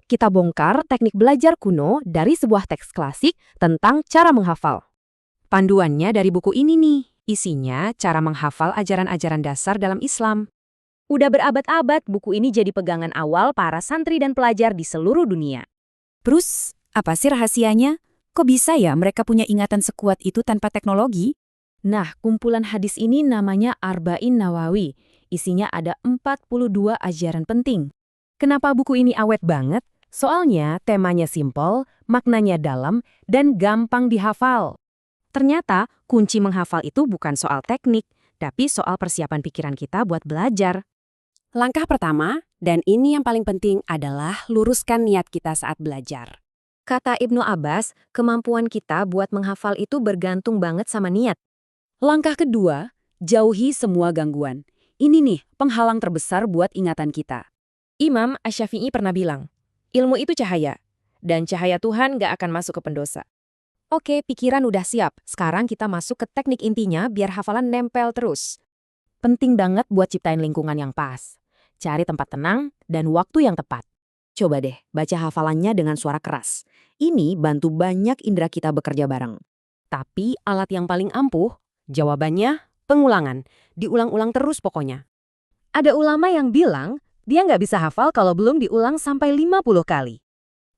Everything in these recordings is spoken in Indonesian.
kita bongkar teknik belajar kuno dari sebuah teks klasik tentang cara menghafal. Panduannya dari buku ini nih, isinya cara menghafal ajaran-ajaran dasar dalam Islam. Udah berabad-abad, buku ini jadi pegangan awal para santri dan pelajar di seluruh dunia. Terus, apa sih rahasianya? Kok bisa ya mereka punya ingatan sekuat itu tanpa teknologi? Nah, kumpulan hadis ini namanya Arba'in Nawawi. Isinya ada 42 ajaran penting. Kenapa buku ini awet banget? Soalnya temanya simpel, maknanya dalam, dan gampang dihafal. Ternyata, kunci menghafal itu bukan soal teknik, tapi soal persiapan pikiran kita buat belajar. Langkah pertama, dan ini yang paling penting adalah luruskan niat kita saat belajar. Kata Ibnu Abbas, kemampuan kita buat menghafal itu bergantung banget sama niat. Langkah kedua, jauhi semua gangguan. Ini nih penghalang terbesar buat ingatan kita. Imam Asy-Syafi'i pernah bilang, ilmu itu cahaya, dan cahaya Tuhan gak akan masuk ke pendosa. Oke, pikiran udah siap. Sekarang kita masuk ke teknik intinya biar hafalan nempel terus. Penting banget buat ciptain lingkungan yang pas. Cari tempat tenang dan waktu yang tepat. Coba deh baca hafalannya dengan suara keras. Ini bantu banyak indera kita bekerja bareng. Tapi alat yang paling ampuh, jawabannya pengulangan. Diulang-ulang terus pokoknya. Ada ulama yang bilang, dia nggak bisa hafal kalau belum diulang sampai 50 kali.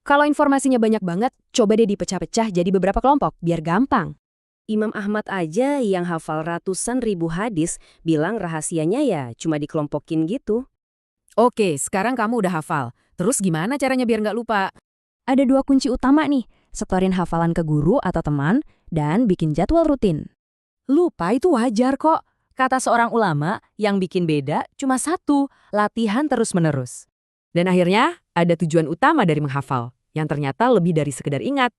Kalau informasinya banyak banget, coba deh dipecah-pecah jadi beberapa kelompok, biar gampang. Imam Ahmad aja yang hafal ratusan ribu hadis bilang rahasianya ya cuma dikelompokin gitu. Oke, sekarang kamu udah hafal. Terus gimana caranya biar nggak lupa? Ada 2 kunci utama nih, setorin hafalan ke guru atau teman, dan bikin jadwal rutin. Lupa itu wajar kok. Kata seorang ulama, yang bikin beda cuma satu, latihan terus-menerus. Dan akhirnya, ada tujuan utama dari menghafal, yang ternyata lebih dari sekedar ingat.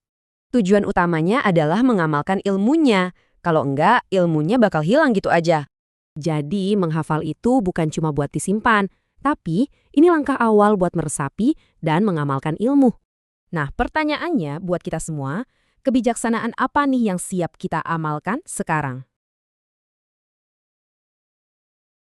Tujuan utamanya adalah mengamalkan ilmunya. Kalau enggak, ilmunya bakal hilang gitu aja. Jadi, menghafal itu bukan cuma buat disimpan, tapi ini langkah awal buat meresapi dan mengamalkan ilmu. Nah, pertanyaannya buat kita semua, kebijaksanaan apa nih yang siap kita amalkan sekarang?